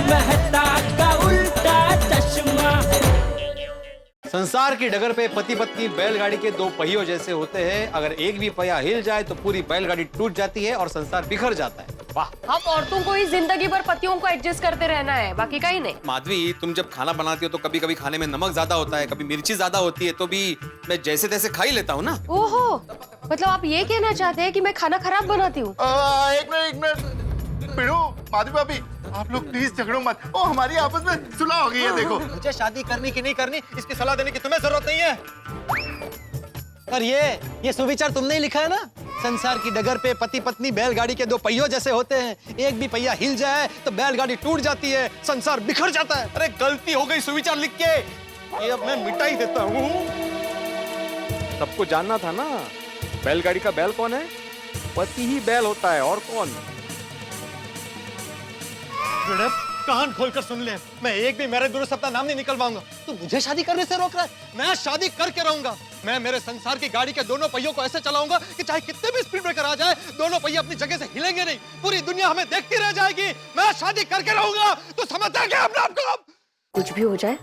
मेहता का उल्टा चश्मा। संसार की डगर पे पति पत्नी बैलगाड़ी के दो पहियों जैसे होते हैं। अगर एक भी पहिया हिल जाए तो पूरी बैलगाड़ी टूट जाती है और संसार बिखर जाता है। वाह। हम औरतों को ही जिंदगी भर पतियों को एडजस्ट करते रहना है, बाकी कहीं नहीं। माधवी, तुम जब खाना बनाती हो तो कभी कभी खाने में नमक ज्यादा होता है, कभी मिर्ची ज्यादा होती है, तो भी मैं जैसे तैसे खा ही लेता हूँ ना। ओहो, मतलब आप ये कहना चाहते हैं कि मैं खाना खराब बनाती हूँ? एक मिनट पिड़ू, माधवी भाभी, आप लोग प्लीज झगड़ो मत। ओ, हमारी आपस में सुलह हो गई है। देखो, मुझे शादी करनी कि नहीं करनी इसकी सलाह देने की तुम्हें जरूरत नहीं है। और ये सुविचार तुमने ही लिखा है ना? संसार की डगर पे पति पत्नी बैलगाड़ी के दो पहियों जैसे होते हैं। एक भी पहिया हिल जाए तो बैलगाड़ी टूट जाती है, संसार बिखर जाता है। अरे गलती हो गई सुविचार लिख के, ये अब मैं मिटा ही देता हूँ। सबको जानना था ना, बैलगाड़ी का बैल कौन है? पति ही बैल होता है, और कौन? कान खोलकर सुन ले, मैं एक भी मेरे दुरुस्त अपना नाम नहीं निकलवाऊंगा। तू मुझे शादी करने से रोक रहा है? मैं शादी करके रहूंगा। मैं मेरे संसार की गाड़ी के दोनों पहियों को ऐसे चलाऊंगा कि चाहे कितने भी स्पीड ब्रेकर आ जाए, दोनों पहिए अपनी जगह से हिलेंगे नहीं। पूरी दुनिया हमें देखती रह जाएगी। मैं शादी करके रहूंगा। तू समझता क्या अपने आप को? कुछ भी हो जाए,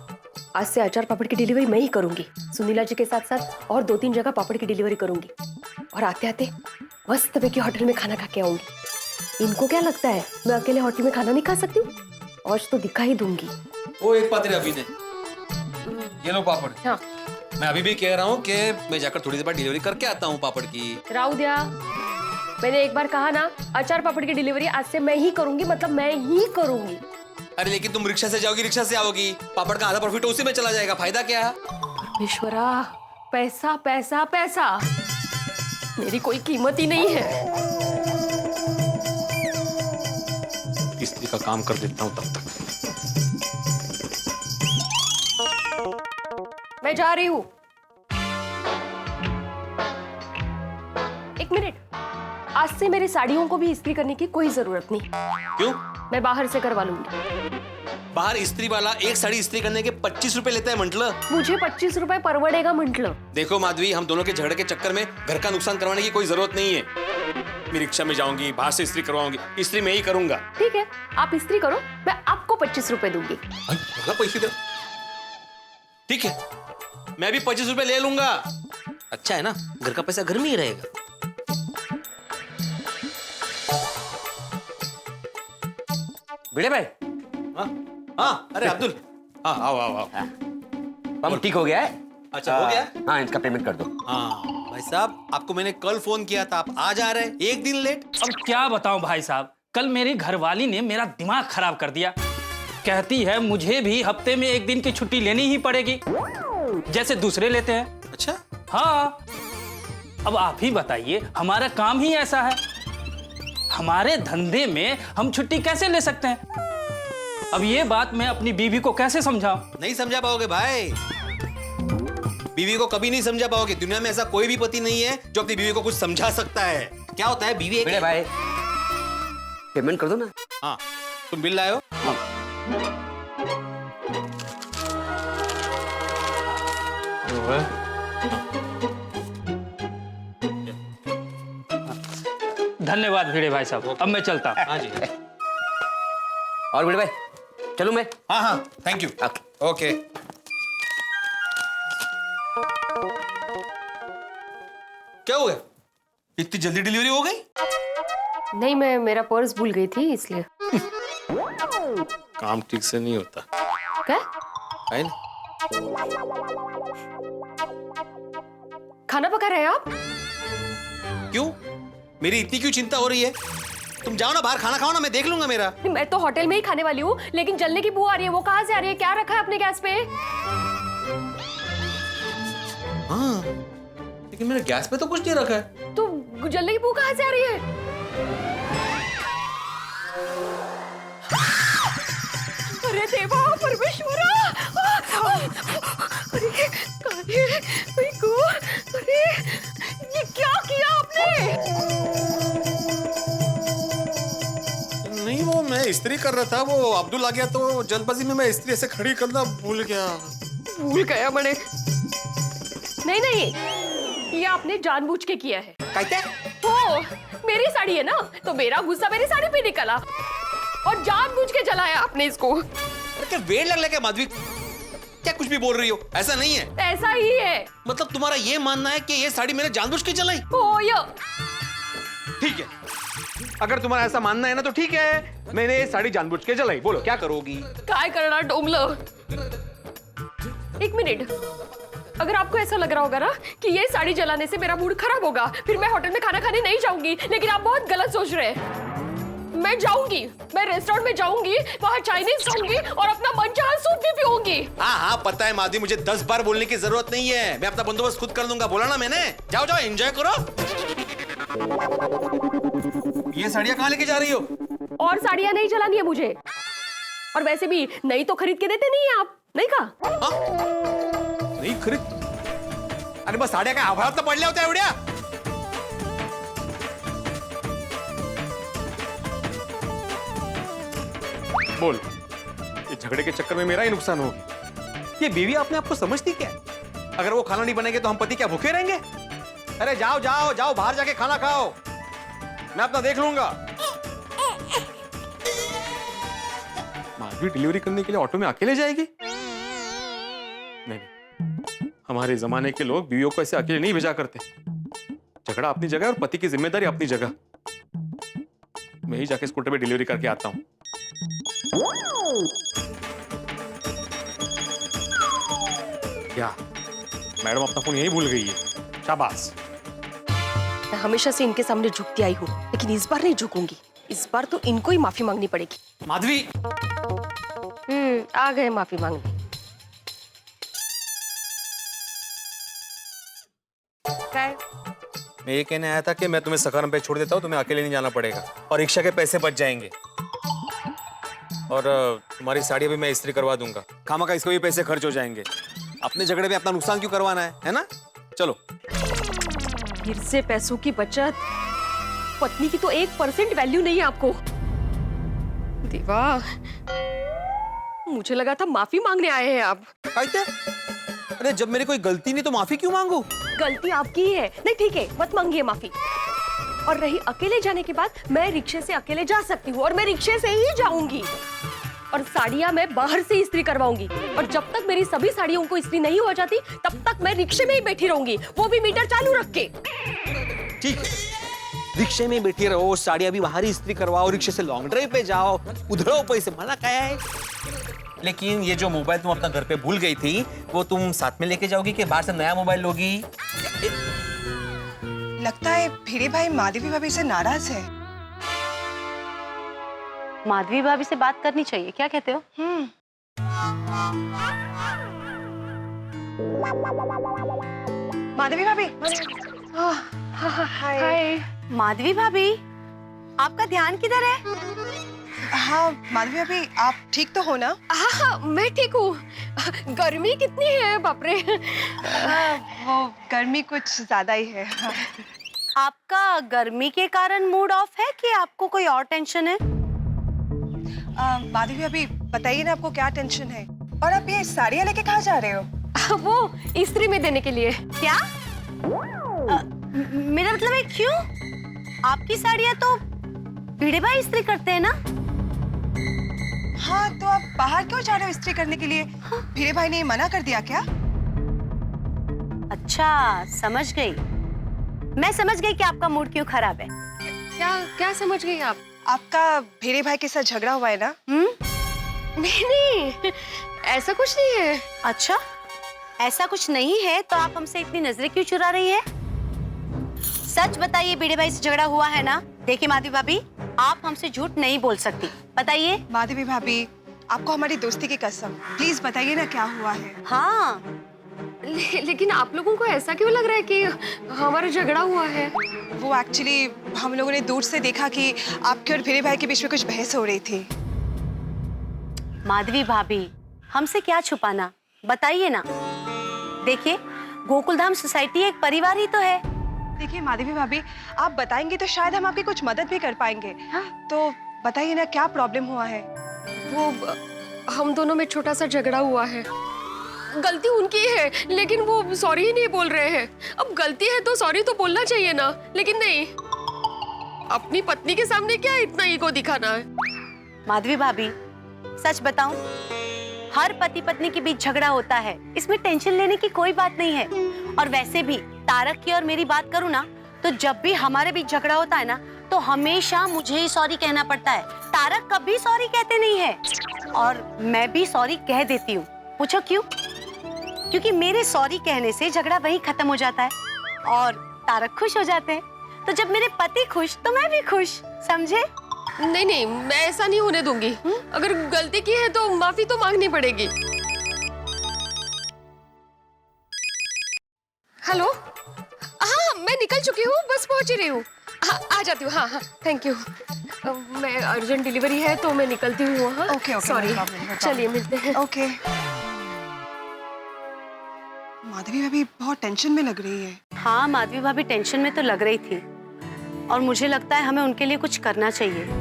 आज से अचार पापड़ की डिलीवरी मैं ही करूंगी। सुनीला जी के साथ साथ और 2-3 जगह पापड़ की डिलीवरी करूंगी, और आते आते मस्त की होटल में खाना खा के आऊंगी। इनको क्या लगता है मैं अकेले होटल में खाना नहीं खा सकती हूँ? आज तो दिखा ही दूंगी। वो एक पात्र अभी ने ये लो पापड़। हाँ। मैं अभी भी कह रहा हूँ कि मैं जाकर थोड़ी देर बाद डिलीवरी करके आता हूँ पापड़ की। राव दिया, मैंने एक बार कहा ना, अचार पापड़ की डिलीवरी आज से मैं ही करूंगी, मतलब मैं ही करूंगी। अरे लेकिन तुम रिक्शा से जाओगी, रिक्शा से आओगी, पापड़ का आधा प्रॉफिट उसी में चला जाएगा, फायदा क्या? परमेश्वरा, पैसा पैसा पैसा, मेरी कोई कीमत ही नहीं है। इस्त्री का काम कर देता हूँ तब तक। मैं जा रही हूँ। एक मिनट, आज से मेरी साड़ियों को भी इस्त्री करने की कोई जरूरत नहीं। क्यों? मैं बाहर से करवा लूंगी। बाहर इस्त्री वाला एक साड़ी इस्त्री करने के 25 रुपए लेता है मंटल। मुझे 25 रुपए परवड़ेगा मंटल। देखो माधवी, हम दोनों के झगड़े के चक्कर में घर का नुकसान करवाने की कोई जरूरत नहीं है। मैं रिक्शा में जाऊंगी, बाहर से इस्त्री करवाऊंगी, इस्त्री मैं ही करूंगा। ठीक है, आप इस्त्री करो, मैं आपको 25 रुपए दूंगी। पैसे दो। ठीक है, मैं भी 25 रुपए ले लूंगा। अच्छा है ना, घर का पैसा घर में ही रहेगा। भिड़े भाई। हाँ, अरे अब्दुल, हाँ आओ आओ आओ। पंप ठीक हो गया है? अच्छा हो गया? हाँ, इसका पेमेंट कर दो। हाँ भाई साहब, आपको मैंने कल फोन किया था, आप आ जा रहे हैं, एक दिन लेट। अब क्या बताऊं भाई साहब, कल मेरी घरवाली ने मेरा दिमाग खराब कर दिया। कहती है मुझे भी हफ्ते में एक दिन की छुट्टी लेनी ही पड़ेगी, जैसे दूसरे लेते हैं। अच्छा? हाँ, अब आप ही बताइए, हमारा काम ही ऐसा है। हमारे धंधे में हम छुट्टी कैसे ले सकते हैं? अब ये बात मैं अपनी बीवी को कैसे समझाऊं? नहीं समझा पाओगे भाई, बीवी को कभी नहीं समझा पाओगे। दुनिया में ऐसा कोई भी पति नहीं है जो अपनी बीवी को कुछ समझा सकता है। क्या होता है, बीवी भिड़े भाई, पेमेंट कर दो ना। हाँ, तुम बिल लाए हो? हाँ। धन्यवाद भिड़े भाई साहब, अब मैं चलता। हाँ जी। और भिड़े भाई, चलूं मैं? हाँ हाँ, थैंक यू। ओके। क्या हो गया? इतनी जल्दी डिलीवरी हो गई? नहीं, मैं मेरा पर्स भूल गई थी इसलिए। काम ठीक से नहीं होता क्या? है ना? खाना पका रहे हैं आप? क्यों? मेरी इतनी क्यों चिंता हो रही है? तुम जाओ ना बाहर, खाना खाओ ना, मैं देख लूंगा मेरा। मैं तो होटल में ही खाने वाली हूँ, लेकिन जलने की बू आ रही है। वो कहाँ से आ रही है? क्या रखा है अपने गैस पे? हाँ, लेकिन मेरे गैस पे तो कुछ नहीं रखा है। तो जलने की बू कहाँ से आ रही है? अरे देवा, परमेश्वरा! अरे ये क्या किया आपने? नहीं, वो मैं इस्त्री कर रहा था, वो अब्दुल आ गया तो जल्दबाजी में मैं इस्त्री ऐसे खड़ी करना भूल गया। भूल गया मैंने? नहीं, ये आपने जानबूझ के किया है। कहते? हो, मेरी साड़ी है ना, तो मेरा गुस्सा मेरी साड़ी पे निकला। और जानबूझ के जलाया आपने इसको। अरे क्या वेड़ लग क्या माधवी, क्या कुछ भी बोल रही हो? ऐसा नहीं है। ऐसा ही है। मतलब तुम्हारा ये मानना है कि ये साड़ी मैंने जानबूझ के जलाई? ठीक है, अगर तुम्हारा ऐसा मानना है ना तो ठीक है, मैंने ये साड़ी जानबूझ के जलाई। बोलो क्या करोगी? काय करना डोमलो। एक मिनट, अगर आपको ऐसा लग रहा होगा ना कि ये साड़ी जलाने से मेरा मूड खराब होगा, फिर मैं होटल में खाना खाने नहीं जाऊंगी, लेकिन आप बहुत गलत सोच रहे हैं। मैं जाऊंगी, मैं रेस्टोरेंट में जाऊंगी, वहां चाइनीज खाऊंगी और अपना मनचाहा सूप भी पीऊंगी। हाँ पता है माधवी, मुझे 10 बार बोलने की जरूरत नहीं है, मैं अपना बंदोबस्त खुद कर दूंगा। बोला ना मैंने। जाओ जाओ एंजॉय करो। ये साड़ियाँ कहाँ लेके जा रही हो? और साड़ियाँ नहीं जलानी है मुझे, और वैसे भी नई तो खरीद के देते नहीं है आप, नहीं कहा? नहीं खरीद? अरे बस साड़ियाँ का आभार तो पडल्या होत्या एवढ्या। बोल, ये झगड़े के चक्कर में मेरा ही नुकसान होगा। ये बीवी अपने आप को समझती क्या? अगर वो खाना नहीं बनेंगे तो हम पति क्या भूखे रहेंगे? अरे जाओ जाओ जाओ, बाहर जाके खाना खाओ, मैं अपना देख लूंगा। माधवी डिलीवरी करने के लिए ऑटो में अकेले जाएगी? नहीं, हमारे जमाने के लोग बीवियों को ऐसे अकेले नहीं भेजा करते। झगड़ा अपनी जगह और पति की जिम्मेदारी अपनी जगह। मैं ही जाके स्कूटर पे डिलीवरी करके आता हूं। क्या मैडम अपना फोन यही भूल गई है? शाबाश। मैं हमेशा से इनके सामने झुकती आई हूँ, लेकिन इस बार नहीं झुकूंगी। इस बार तो इनको ही माफी मांगनी पड़ेगी। माधवी, आ गए माफी मांगने। मैं ये कहने आया था कि मैं तुम्हें सखारम पे छोड़ देता हूँ, तुम्हें अकेले नहीं जाना पड़ेगा और रिक्शा के पैसे बच जाएंगे। और तुम्हारी साड़ी भी मैं इस्त्री करवा दूंगा। खामा का इसको भी पैसे खर्च हो जाएंगे। अपने झगड़े में अपना नुकसान क्यों करवाना है ना? चलो। फिर से पैसों की बचत। पत्नी की तो 1% वैल्यू नहीं है आपको। देवा, मुझे लगा था माफी मांगने आए हैं आप। अरे जब मेरी कोई गलती नहीं तो माफी क्यों मांगू? गलती आपकी ही है। नहीं ठीक है, मत मांगिए माफी। और रही अकेले जाने की बात, मैं रिक्शे से अकेले जा सकती हूँ और मैं रिक्शे से ही जाऊंगी। और साड़ियां मैं बाहर से इस्त्री करवाऊंगी, और जब तक मेरी सभी साड़ियों को इस्त्री नहीं हो जाती तब तक मैं रिक्शे में ही बैठी रहूंगी, वो भी मीटर चालू रख के। ठीक है, रिक्शे में बैठी रहो, साड़ियां भी बाहर ही इस्त्री करवाओ, रिक्शे से लॉन्ग ड्राइव पे जाओ, उधरो पैसे, मना क्या है? लेकिन ये जो मोबाइल तुम अपना घर पे भूल गई थी, वो तुम साथ में लेके जाओगी कि बाहर से नया मोबाइल लोगी? लगता है भिड़े भाई माधवी भाभी से नाराज है। माधवी भाभी से बात करनी चाहिए, क्या कहते हो? माधवी भाभी। हाय। माधवी भाभी, आपका ध्यान किधर है? हाँ माधवी भाभी, आप ठीक तो हो ना? हाँ, मैं ठीक हूँ। गर्मी कितनी है बाप रे। वो गर्मी कुछ ज्यादा ही है। आपका गर्मी के कारण मूड ऑफ है कि आपको कोई और टेंशन है? माधवी भाभी बताइए ना, आपको क्या टेंशन है? और आप ये साड़ियाँ लेके कहाँ जा रहे हो? वो इस्त्री में देने के लिए। क्या? मेरा मतलब है क्यों? आपकी साड़ियाँ तो भिड़े भाई इस्त्री करते हैं ना? हाँ, तो आप बाहर क्यों जा रहे हो इस्त्री करने के लिए? भिड़े भाई ने मना कर दिया क्या? अच्छा, समझ गई। मैं समझ गई कि आपका मूड क्यों खराब है। क्या समझ गई आप? आपका भिड़े भाई के साथ झगड़ा हुआ है ना? नहीं, ऐसा कुछ नहीं है। अच्छा, ऐसा कुछ नहीं है तो आप हमसे इतनी नजरें क्यों चुरा रही है? सच बताइए, भिड़े भाई से झगड़ा हुआ है ना? देखिए माधवी भाभी, आप हमसे झूठ नहीं बोल सकती, बताइए। माधवी भाभी, आपको हमारी दोस्ती की कसम, प्लीज बताइए ना क्या हुआ है। हाँ, लेकिन आप लोगों को ऐसा क्यों लग रहा है कि हमारा झगड़ा हुआ है? वो एक्चुअली हम लोगों ने दूर से देखा कि आपके और भिड़े भाई के बीच में कुछ बहस हो रही थी। माधवी भाभी, हमसे क्या छुपाना, बताइए ना। देखिए, गोकुलधाम सोसाइटी एक परिवार ही तो है। देखिए माधवी भाभी, आप बताएंगे तो शायद हम आपकी कुछ मदद भी कर पाएंगे। तो बताइए ना, क्या प्रॉब्लम हुआ है? वो हम दोनों में छोटा सा झगड़ा हुआ है। गलती उनकी है, लेकिन वो सॉरी ही नहीं बोल रहे हैं। अब गलती है तो सॉरी तो बोलना चाहिए ना, लेकिन नहीं। अपनी पत्नी के सामने क्या इतना ईगो दिखाना है? माधवी भाभी, सच बताऊं, हर पति पत्नी के बीच झगड़ा होता है, इसमें टेंशन लेने की कोई बात नहीं है। और वैसे भी तारक की और मेरी बात करूं ना, तो जब भी हमारे बीच झगड़ा होता है ना, तो हमेशा मुझे ही सॉरी कहना पड़ता है। तारक कभी सॉरी कहते नहीं है, और मैं भी सॉरी कह देती हूँ। पूछो क्यों? क्योंकि मेरे सॉरी कहने से झगड़ा वहीं खत्म हो जाता है और तारक खुश हो जाते हैं। तो जब मेरे पति खुश तो मैं भी खुश, समझे? नहीं नहीं, मैं ऐसा नहीं होने दूंगी। अगर गलती की है तो माफी तो मांगनी पड़ेगी। हेलो, हाँ मैं निकल चुकी हूँ, बस पहुंच ही रही हूँ। आ जाती हूँ। हाँ हाँ, थैंक यू। मैं अर्जेंट डिलीवरी है तो मैं निकलती हूँ। हाँ ओके ओके, सॉरी। चलिए मिलते हैं। ओके। माधवी भाभी बहुत टेंशन में लग रही है। हाँ, माधवी भाभी टेंशन में तो लग रही थी, और मुझे लगता है हमें उनके लिए कुछ करना चाहिए।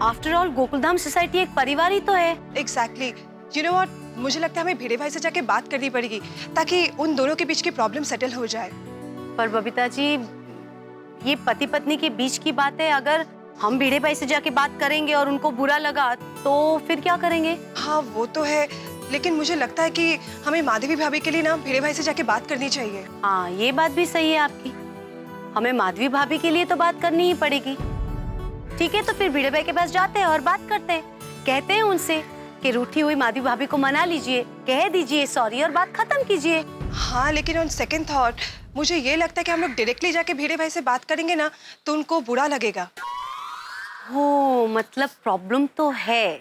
आफ्टर ऑल गोकुलधाम सोसाइटी एक परिवार ही तो है। एग्जैक्टली। यू नो व्हाट, मुझे लगता है हमें भिड़े भाई से जाके बात करनी पड़ेगी ताकि उन दोनों के बीच की प्रॉब्लम सेटल हो जाए। पर बबीता जी, ये पति पत्नी के बीच की बात है। अगर हम भिड़े भाई से जाके बात करेंगे और उनको बुरा लगा तो फिर क्या करेंगे? हाँ वो तो है, लेकिन मुझे लगता है कि हमें माधवी भाभी के लिए ना भिड़े भाई से जाके बात करनी चाहिए। हाँ, ये बात भी सही है आपकी। हमें माधवी भाभी के लिए तो बात करनी ही पड़ेगी। ठीक है, तो फिर भिड़े भाई के पास जाते हैं और बात करते हैं। कहते हैं उनसे कि रूठी हुई माधवी भाभी को मना लीजिए, कह दीजिए सॉरी और बात खत्म कीजिए। हाँ, लेकिन ऑन सेकंड थॉट मुझे ये लगता है कि हम लोग डायरेक्टली जाके भिड़े भाई से बात करेंगे ना तो उनको बुरा लगेगा। हो, मतलब प्रॉब्लम तो है।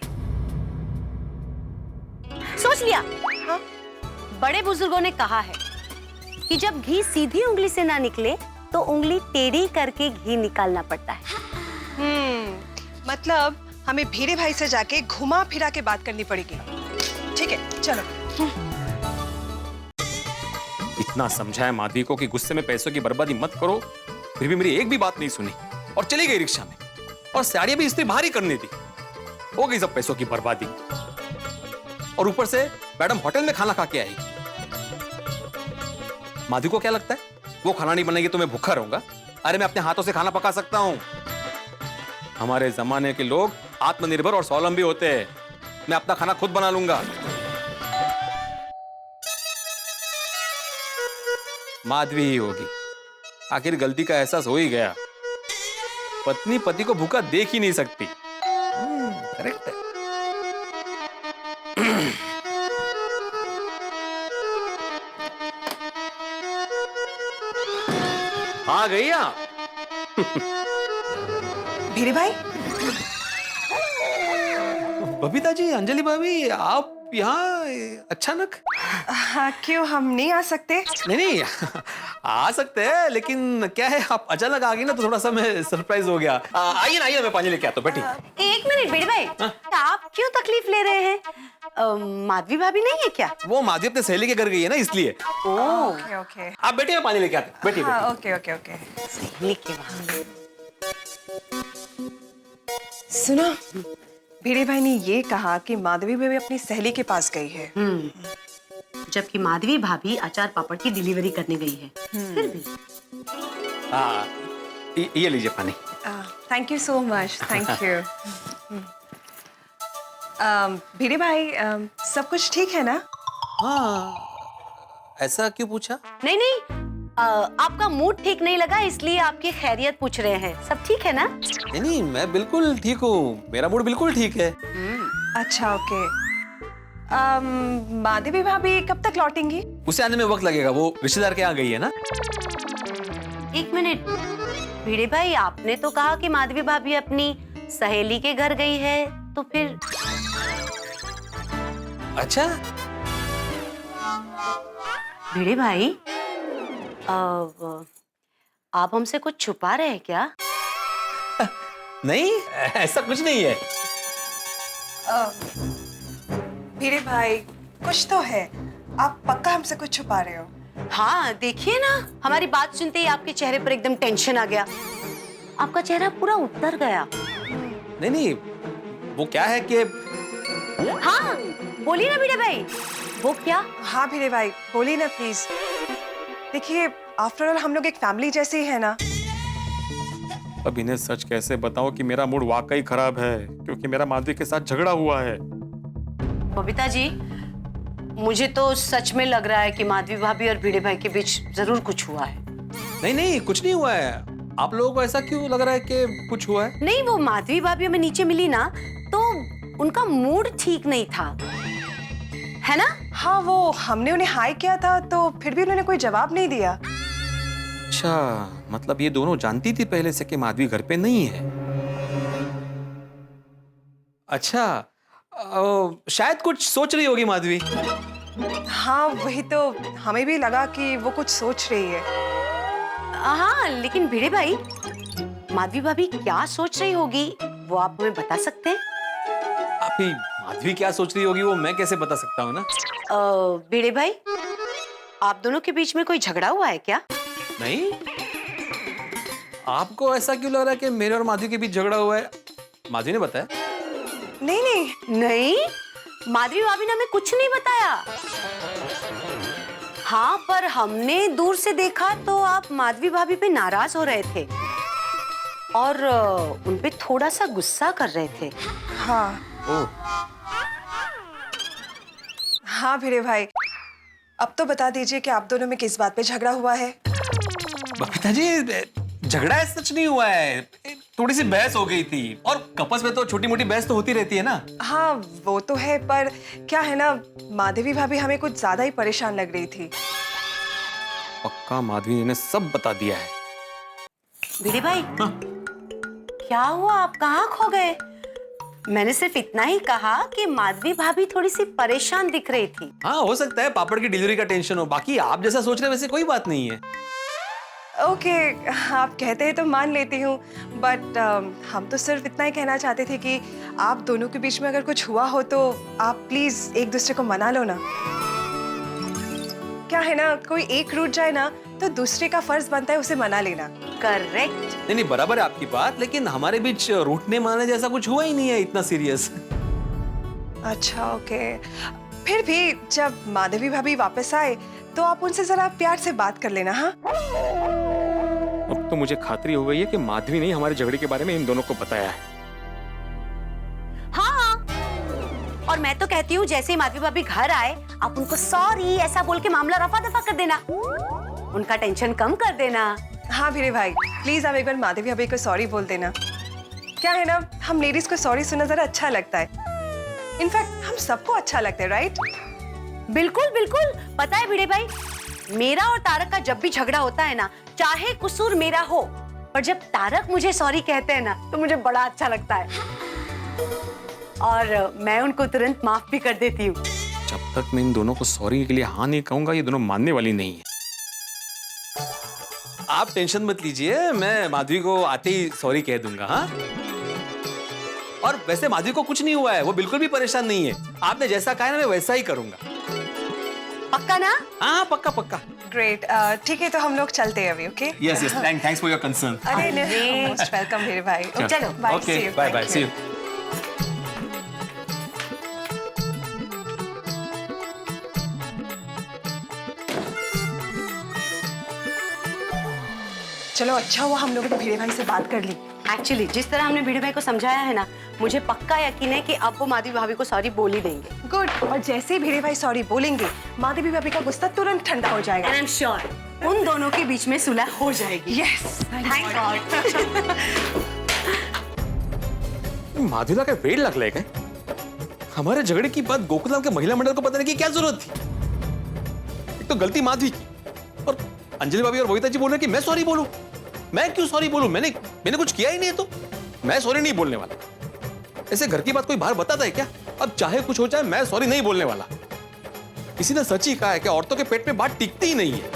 सोच लिया। हाँ? बड़े बुजुर्गों ने कहा है कि जब घी सीधी उंगली से ना निकले तो उंगली टेढ़ी करके घी निकालना पड़ता है। मतलब हमें भिड़े भाई से जाके घुमा फिरा के बात करनी पड़ेगी। ठीक है, चलो। इतना समझाया माधवी को कि गुस्से में पैसों की बर्बादी मत करो, फिर भी मेरी एक भी बात नहीं सुनी और चली गई रिक्शा में, और साड़ियां भी इस्त्री भारी करनी थी। हो गई सब पैसों की बर्बादी, और ऊपर से मैडम होटल में खाना खा के आई। माधवी को क्या लगता है वो खाना नहीं बनेगी तो मैं भूखा रहूंगा? अरे मैं अपने हाथों से खाना पका सकता हूं। हमारे जमाने के लोग आत्मनिर्भर और स्वावलंबी होते हैं। मैं अपना खाना खुद बना लूंगा। माधवी ही होगी। आखिर गलती का एहसास हो ही गया। पत्नी पति को भूखा देख ही नहीं सकती। करेक्ट है। आ गई आप। भिड़े भाई, बबीता जी, अंजलि भाभी, आप यहाँ अचानक? हाँ, क्यों हम नहीं आ सकते? नहीं नहीं, आ सकते हैं, लेकिन क्या है आप अचानक आ गई ना तो थोड़ा सा मैं सरप्राइज हो गया। आइए ना, आइए, मैं पानी लेके आता हूँ, बैठिए। एक मिनट भिड़े भाई, आप क्यों तकलीफ ले रहे हैं? माधवी भाभी नहीं है क्या? वो माधवी अपने सहेली के घर गई है ना, इसलिए। Okay okay. आप बैठिए, मैं पानी लेके आता हूँ, बैठिए। हाँ, ओके ओके ओके। सहेली के वहाँ। सुनो, भिड़े भाई ने ये कहा कि माधवी भाभी अपनी सहेली के पास गई है। जबकि माधवी भाभी अचार पापड़ की डिलीवरी करने गई है। फिर भी हाँ, ये लीजिए पानी। Thank you so much, thank you. Bhide भाई, सब कुछ ठीक है ना? हाँ, ऐसा क्यों पूछा? नहीं नहीं, आपका मूड ठीक नहीं लगा इसलिए आपकी खैरियत पूछ रहे हैं। सब ठीक है ना? नहीं नहीं, मैं बिल्कुल ठीक हूँ, मेरा मूड बिल्कुल ठीक है। अच्छा, ओके। माधवी भाभी कब तक लौटेंगी? उसे आने में वक्त लगेगा, वो रिश्तेदार के यहाँ गई है ना। एक मिनट भिड़े भाई, आपने तो कहा कि माधवी भाभी अपनी सहेली के घर गई है, तो फिर? अच्छा, भिड़े भाई, आप हमसे कुछ छुपा रहे हैं क्या? नहीं, ऐसा कुछ नहीं है। भिड़े भाई, कुछ तो है। आप पक्का हमसे कुछ छुपा रहे हो? हाँ, देखिए ना, हमारी बात सुनते ही आपके चेहरे पर एकदम टेंशन आ गया। आपका चेहरा पूरा उतर गया। नहीं नहीं, वो क्या है कि हाँ, बोलिए ना भिड़े भाई, वो क्या? हाँ भिड़े भाई, बोलिए ना प्लीज। देखिए, आफ्टर ऑल हम लोग एक फैमिली जैसे ही है ना। अब इन्हें सच कैसे बताऊं कि मेरा मूड वाकई खराब है, क्योंकि मेरा माधवी के साथ झगड़ा हुआ है। बबीता जी, मुझे तो सच में लग रहा है कि माधवी भाभी और भिड़े भाई के बीच जरूर कुछ हुआ है। नहीं नहीं, कुछ नहीं हुआ है। आप लोगों को ऐसा क्यों लग रहा है कि कुछ हुआ है? नहीं, वो माधवी भाभी हमें नीचे मिली ना, तो उनका मूड ठीक नहीं था, है ना? हाँ, वो हमने उन्हें हाय किया था तो फिर भी उन्होंने कोई जवाब नहीं दिया। अच्छा, मतलब ये दोनों जानती थी पहले से कि माधवी घर पे नहीं है। अच्छा, शायद कुछ सोच रही होगी माधवी। हाँ, वही तो हमें भी लगा कि वो कुछ सोच रही है। हाँ, लेकिन भिड़े भाई, माधवी भाभी क्या सोच रही होगी वो आप हमें बता सकते हैं? आप ही माधवी क्या सोच रही होगी वो मैं कैसे बता सकता हूँ ना? भिड़े भाई, आप दोनों के बीच में कोई झगड़ा हुआ है क्या? नहीं, आपको ऐसा क्यों लग रहा है कि मेरे और माधवी के बीच झगड़ा हुआ है? माधवी ने बताया? नहीं नहीं नहीं, माधवी भाभी ने हमें कुछ नहीं बताया। हाँ, पर हमने दूर से देखा तो आप माधवी भाभी पे नाराज हो रहे थे और उन पे थोड़ा सा गुस्सा कर रहे थे। हाँ हाँ भिड़े भाई, अब तो बता दीजिए कि आप दोनों में किस बात पे झगड़ा हुआ है। बबीता जी, झगड़ा है सच नहीं हुआ है, थोड़ी सी बहस हो गई थी, और कपस में तो छोटी मोटी बहस तो होती रहती है ना। हाँ, वो तो है, पर क्या है ना, माधवी भाभी हमें कुछ ज्यादा ही परेशान लग रही थी। पक्का माधवी ने सब बता दिया है। भिड़े भाई, हाँ? क्या हुआ, आप कहाँ खो गए? मैंने सिर्फ इतना ही कहा कि माधवी भाभी थोड़ी सी परेशान दिख रही थी। हाँ, हो सकता है पापड़ की डिलीवरी का टेंशन हो, बाकी आप जैसा सोच रहे हैं वैसे कोई बात नहीं है। ओके, आप कहते हैं तो मान लेती हूँ, बट हम तो सिर्फ इतना ही कहना चाहते थे कि आप दोनों के बीच में अगर कुछ हुआ हो तो आप प्लीज एक दूसरे को मना लो ना। क्या है ना, कोई एक रूठ जाए ना तो दूसरे का फर्ज बनता है उसे मना लेना। करेक्ट। नहीं, बराबर है आपकी बात, लेकिन हमारे बीच रूठने मारने जैसा कुछ हुआ ही नहीं है इतना सीरियस। अच्छा, ओके, फिर भी जब माधवी भाभी वापस आए तो आप उनसे जरा प्यार से बात कर लेना। हाँ, अब तो मुझे खातरी हो गई है कि माधवी ने हमारे झगड़े के बारे में इन दोनों को बताया है। हाँ, और मैं तो कहती हूँ जैसे ही माधवी भाभी घर आए आप उनको सॉरी ऐसा बोल के मामला रफा दफा कर देना, उनका टेंशन कम कर देना। हाँ भिड़े भाई, प्लीज आप एक बार माधवी भाभी को सॉरी बोल देना। क्या है ना, हम लेडीज को सॉरी सुनना जरा अच्छा लगता है, इनफैक्ट हम सबको अच्छा लगता है, राइट? बिल्कुल बिल्कुल, पता है भिड़े भाई, मेरा और तारक का जब भी झगड़ा होता है ना, चाहे कसूर मेरा हो, पर जब तारक मुझे सॉरी कहते हैं ना तो मुझे बड़ा अच्छा लगता है, और मैं उनको तुरंत माफ भी कर देती हूँ। जब तक मैं इन दोनों को सॉरी के लिए हाँ नहीं कहूंगा, ये दोनों मानने वाली नहीं है। आप टेंशन मत लीजिए, मैं माधवी को आते ही सॉरी कह दूंगा। हाँ, और वैसे माधवी को कुछ नहीं हुआ है, वो बिल्कुल भी परेशान नहीं है। आपने जैसा कहा है ना, मैं वैसा ही करूंगा। पक्का ना? हाँ, पक्का पक्का। ग्रेट, ठीक है, तो हम लोग चलते हैं अभी। Okay, yes yes, thanks for your concern. अरे मोस्ट वेलकम भिड़े भाई। चलो, bye, okay, see you. Bye bye, Thank see you. You. चलो, अच्छा हुआ हम लोगों ने भिड़े भाई से बात कर ली। एक्चुअली जिस तरह हमने भिड़े भाई को समझाया है ना, मुझे पक्का यकीन है कि अब वो माधवी भाभी को सॉरी बोल ही देंगे। गुड, और जैसे ही भिड़े भाई सॉरी बोलेंगे, माधवी भाभी का गुस्सा तुरंत ठंडा हो जाएगा। एंड आई एम श्योर उन दोनों के बीच में सुलह हो जाएगी। Yes, thank God. माधुला का वेट लग लेगा। हमारे झगड़े की बात गोकुलधाम के महिला मंडल को बताने की क्या जरूरत थी? एक तो गलती माधवी की, और अंजलि भाभी और बबीता जी बोल रहे कि मैं सॉरी बोलूं। मैं क्यों सॉरी बोलूं? मैंने कुछ किया ही नहीं है, तो मैं सॉरी नहीं बोलने वाला। ऐसे घर की बात कोई बाहर बताता है क्या? अब चाहे कुछ हो जाए, मैं सॉरी नहीं बोलने वाला। किसी ने सच ही कहा है कि औरतों के पेट में बात टिकती ही नहीं है।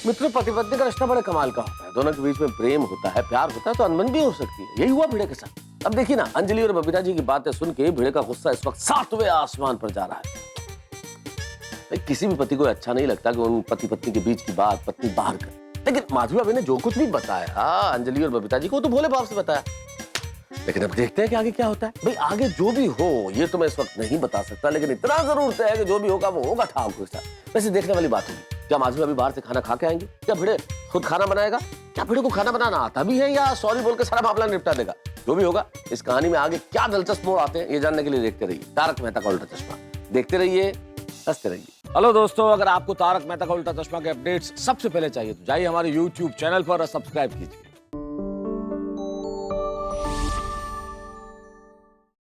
मित्रों, पति पत्नी का रिश्ता बड़े कमाल का होता है। दोनों के बीच में प्रेम होता है, प्यार होता है, तो अनबन भी हो सकती है। यही हुआ भिड़े के साथ। अब देखिए ना, अंजलि और बबीता जी की बातें सुन के भिड़े का गुस्सा इस वक्त 7वें आसमान पर जा रहा है। किसी भी पति को अच्छा नहीं लगता कि उन पति पत्नी के बीच की बात पत्नी बाहर करे, लेकिन माधवी भाभी ने जो कुछ भी बताया अंजलि और बबीता जी को, तो भोले भाव से बताया। लेकिन अब देखते हैं कि आगे क्या होता है। भाई, आगे जो भी हो ये तो मैं इस वक्त नहीं बता सकता, लेकिन इतना जरूर तय है कि जो भी होगा वो होगा ठाकुर के साथ। वैसे देखने वाली बात होगी क्या माधवी अभी बाहर से खाना खा के आएंगी? क्या भिड़े खुद खाना बनाएगा? क्या भिड़े को खाना बनाना आता भी है या सॉरी बोल के सारा मामला निपटा देगा? जो भी होगा, इस कहानी में आगे क्या दिलचस्प मोड़ आते हैं ये जानने के लिए देखते रहिए तारक मेहता का उल्टा चश्मा। देखते रहिए, हंसते रहिए। हेलो दोस्तों, अगर आपको तारक मेहता का उल्टा चश्मा के अपडेट्स सबसे पहले चाहिए तो जाइए हमारे YouTube चैनल पर और सब्सक्राइब कीजिए।